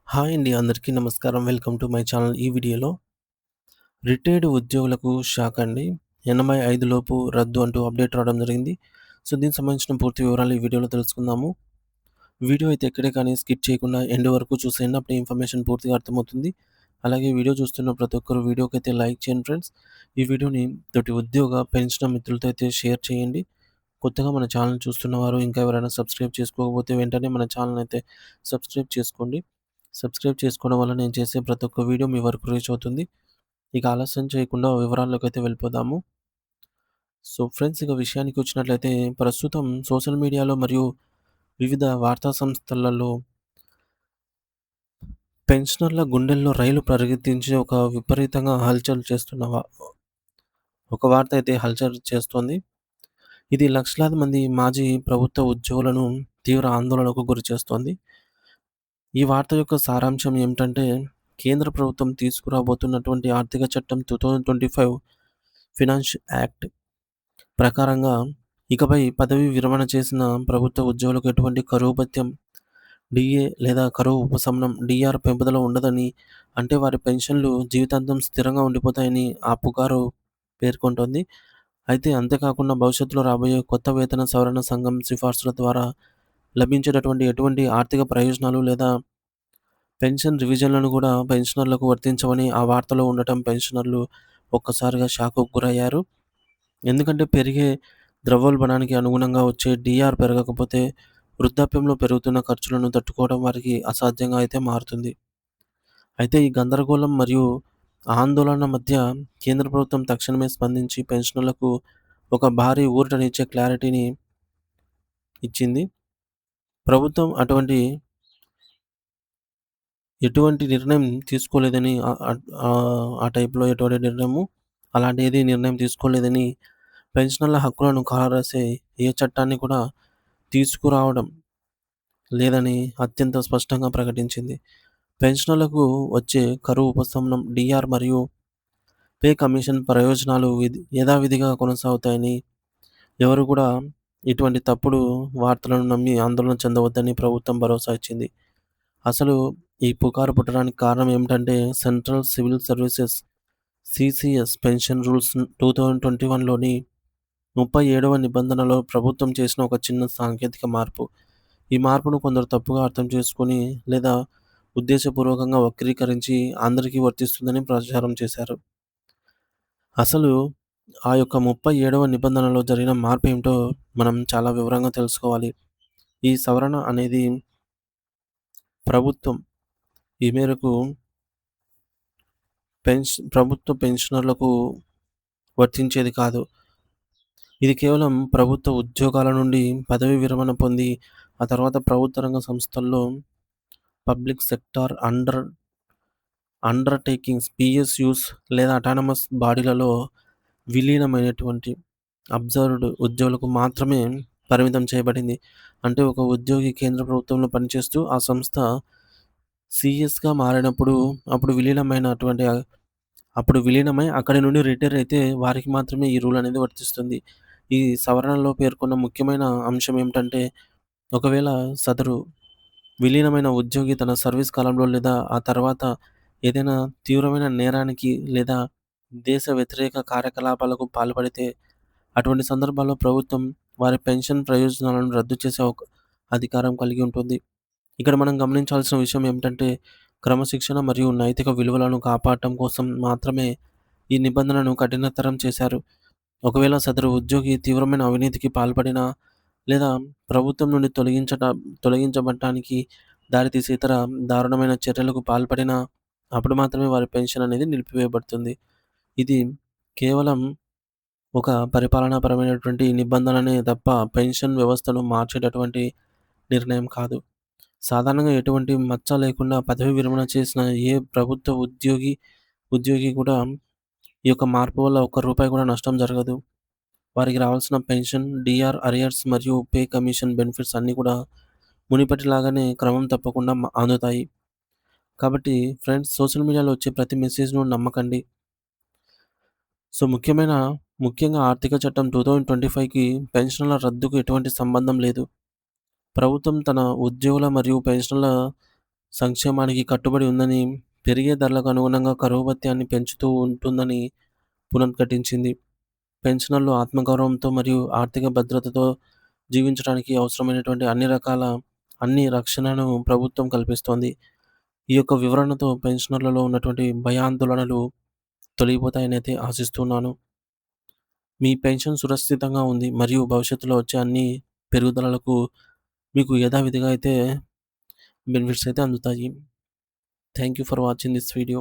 Hi అండి. అందరికీ నమస్కారం. Welcome to my channel. ఈ వీడియోలో రిటైర్డ్ ఉద్యోగులకు షాక్ అండి. 85 లోపు రద్దు అంటూ అప్డేట్ రావడం జరిగింది. సో, దీనికి సంబంధించిన పూర్తి వివరాలు ఈ వీడియోలో తెలుసుకుందాము. వీడియో అయితే ఎక్కడే కానీ స్కిప్ చేయకుండా ఎండ్ వరకు చూసేయండి. అప్పుడే ఇన్ఫర్మేషన్ పూర్తిగా అర్థమవుతుంది. అలాగే వీడియో చూస్తున్న ప్రతి ఒక్కరు వీడియోకైతే లైక్ చేయండి ఫ్రెండ్స్. ఈ వీడియోని తోటి ఉద్యోగ, పెన్షన్ మిత్రులతో అయితే షేర్ చేయండి. కొత్తగా మన ఛానల్ చూస్తున్న వారు ఇంకా ఎవరైనా సబ్స్క్రైబ్ చేసుకోకపోతే వెంటనే మన ఛానల్ అయితే సబ్స్క్రైబ్ చేసుకోండి. సబ్స్క్రైబ్ చేసుకోవడం వల్ల నేను చేసే ప్రతి ఒక్క వీడియో మీ వరకు రీచ్ అవుతుంది. ఇక ఆలస్యం చేయకుండా వివరాల్లోకైతే వెళ్ళిపోదాము. సో ఫ్రెండ్స్, ఇక విషయానికి వచ్చినట్లయితే ప్రస్తుతం సోషల్ మీడియాలో మరియు వివిధ వార్తా సంస్థలలో పెన్షనర్ల గుండెల్లో రైలు పరిగెత్తించి ఒక విపరీతంగా హల్చల్ చేస్తున్న ఒక వార్త అయితే హల్చల్ చేస్తోంది. ఇది లక్షలాది మంది మాజీ ప్రభుత్వ ఉద్యోగులను తీవ్ర ఆందోళనకు గురిచేస్తోంది. ఈ వార్త యొక్క సారాంశం ఏమిటంటే, కేంద్ర ప్రభుత్వం తీసుకురాబోతున్నటువంటి ఆర్థిక చట్టం 2025 ఫినాన్స్ యాక్ట్ ప్రకారంగా ఇకపై పదవీ విరమణ చేసిన ప్రభుత్వ ఉద్యోగులకు ఎటువంటి కరువు భత్యం, డీఏ లేదా కరువు ఉపశమనం, డీఆర్ పెంపుదల ఉండదని, అంటే వారి పెన్షన్లు జీవితాంతం స్థిరంగా ఉండిపోతాయని ఆ పుకారు పేర్కొంటోంది. అయితే అంతేకాకుండా భవిష్యత్తులో రాబోయే కొత్త వేతన సవరణ సంఘం సిఫార్సుల ద్వారా లభించేటటువంటి ఎటువంటి ఆర్థిక ప్రయోజనాలు లేదా పెన్షన్ రివిజన్‌లను గూడా పెన్షనర్లకు వర్తించవని ఆ వార్తలో ఉండటం పెన్షనర్లు ఒక్కసారిగా షాక్‌కు గురయ్యారు. ఎందుకంటే పెరిగే ద్రవ్యోల్బణానికి అనుగుణంగా వచ్చే డీఆర్ పెరగకపోతే వృద్ధాప్యంలో పెరుగుతున్న ఖర్చులను తట్టుకోవడం వారికి అసాధ్యంగా అయితే మారుతుంది. అయితే ఈ గందరగోళం మరియు ఆందోళన మధ్య కేంద్ర ప్రభుత్వం తక్షణమే స్పందించి పెన్షనర్లకు ఒక భారీ ఊరటనిచ్చే క్లారిటీని ఇచ్చింది. ప్రభుత్వం ఎటువంటి నిర్ణయం తీసుకోలేదని ఆ టైప్‌లో ఎటువంటి నిర్ణయము అలాంటి ఏది నిర్ణయం తీసుకోలేదని, పెన్షనర్ల హక్కులను కాలరాసే ఏ చట్టాన్ని కూడా తీసుకురావడం లేదని అత్యంత స్పష్టంగా ప్రకటించింది. పెన్షనర్లకు వచ్చే కరువు ఉపశమనం, డీఆర్ మరియు పే కమిషన్ ప్రయోజనాలు యథావిధిగా కొనసాగుతాయని, ఎవరు కూడా ఇటువంటి తప్పుడు వార్తలను నమ్మి ఆందోళన చెందవద్దని ప్రభుత్వం భరోసా ఇచ్చింది. అసలు ఈ పుకారు పుట్టడానికి కారణం ఏమిటంటే, central civil services CCS pension rules 2021లోని 37వ నిబంధనలో ప్రభుత్వం చేసిన ఒక చిన్న సాంకేతిక మార్పు. ఈ మార్పును కొందరు తప్పుగా అర్థం చేసుకొని లేదా ఉద్దేశపూర్వకంగా వక్రీకరించి అందరికీ వర్తిస్తుందని ప్రచారం చేశారు. అసలు ఆ యొక్క 37వ నిబంధనలో జరిగిన మార్పు ఏమిటో మనం చాలా వివరంగా తెలుసుకోవాలి. ఈ సవరణ అనేది ప్రభుత్వం ఈ మేరకు ప్రభుత్వ పెన్షనర్లకు వర్తించేది కాదు. ఇది కేవలం ప్రభుత్వ ఉద్యోగాల నుండి పదవీ విరమణ పొంది, ఆ తర్వాత ప్రభుత్వ రంగ సంస్థల్లో పబ్లిక్ సెక్టార్ అండర్‌టేకింగ్స్ పీఎస్‌యూస్ లేదా అటానమస్ బాడీలలో విలీనమైనటువంటి అబ్జర్వ్డ్ ఉద్యోగులకు మాత్రమే పరిమితం చేయబడింది. అంటే ఒక ఉద్యోగి కేంద్ర ప్రభుత్వంలో పనిచేస్తూ ఆ సంస్థ సీఎస్‌గా మారినప్పుడు, అప్పుడు విలీనమై అక్కడి నుండి రిటైర్ అయితే వారికి మాత్రమే ఈ రూల్ అనేది వర్తిస్తుంది. ఈ సవరణలో పేర్కొన్న ముఖ్యమైన అంశం ఏమిటంటే, ఒకవేళ సదరు విలీనమైన ఉద్యోగి తన సర్వీస్ కాలంలో లేదా ఆ తర్వాత ఏదైనా తీవ్రమైన నేరానికి లేదా దేశ వ్యతిరేక కార్యకలాపాలకు పాల్పడితే, అటువంటి సందర్భాల్లో ప్రభుత్వం వారి పెన్షన్ ప్రయోజనాలను రద్దు చేసే అధికారం కలిగి ఉంటుంది. ఇక్కడ మనం గమనించాల్సిన విషయం ఏమిటంటే, క్రమశిక్షణ మరియు నైతిక విలువలను కాపాడటం కోసం మాత్రమే ఈ నిబంధనను కఠినతరం చేశారు. ఒకవేళ సదరు ఉద్యోగి తీవ్రమైన అవినీతికి పాల్పడినా, లేదా ప్రభుత్వం నుండి తొలగించబడటానికి దారితీసే ఇతర దారుణమైన చర్యలకు పాల్పడినా, అప్పుడు మాత్రమే వారి పెన్షన్ అనేది నిలిపివేయబడుతుంది. ఇది కేవలం ఒక పరిపాలనాపరమైనటువంటి నిబంధననే తప్ప పెన్షన్ వ్యవస్థను మార్చేటటువంటి నిర్ణయం కాదు. సాధారణంగా ఎటువంటి మచ్చ లేకుండా పదవీ విరమణ చేసిన ఏ ప్రభుత్వ ఉద్యోగి కూడా ఈ యొక్క మార్పు వల్ల ఒక్క రూపాయి కూడా నష్టం జరగదు. వారికి రావాల్సిన పెన్షన్, డీఆర్, అరియర్స్ మరియు పే కమిషన్ బెనిఫిట్స్ అన్నీ కూడా మునుపటిలాగానే క్రమం తప్పకుండా అందుతాయి. కాబట్టి ఫ్రెండ్స్, సోషల్ మీడియాలో వచ్చే ప్రతి మెసేజ్‌ను నమ్మకండి. సో, ముఖ్యంగా ఆర్థిక చట్టం 2025కి పెన్షన్ల రద్దుకు ఎటువంటి సంబంధం లేదు. ప్రభుత్వం తన ఉద్యోగుల మరియు పెన్షనర్ల సంక్షేమానికి కట్టుబడి ఉందని, పెరిగే ధరలకు అనుగుణంగా కరువు భత్యాన్ని పెంచుతూ ఉంటుందని పునర్కటించింది. పెన్షనర్లు ఆత్మగౌరవంతో మరియు ఆర్థిక భద్రతతో జీవించడానికి అవసరమైనటువంటి అన్ని రక్షణను ప్రభుత్వం కల్పిస్తోంది. ఈ యొక్క వివరణతో పెన్షనర్లలో ఉన్నటువంటి భయాందోళనలు తొలగిపోతాయనైతే ఆశిస్తున్నాను. మీ పెన్షన్ సురక్షితంగా ఉంది మరియు భవిష్యత్తులో వచ్చే అన్ని పెరుగుదలలకు మీకు యథావిధిగా అయితే బెనిఫిట్స్ అయితే అందుతాయి. Thank you for watching this video.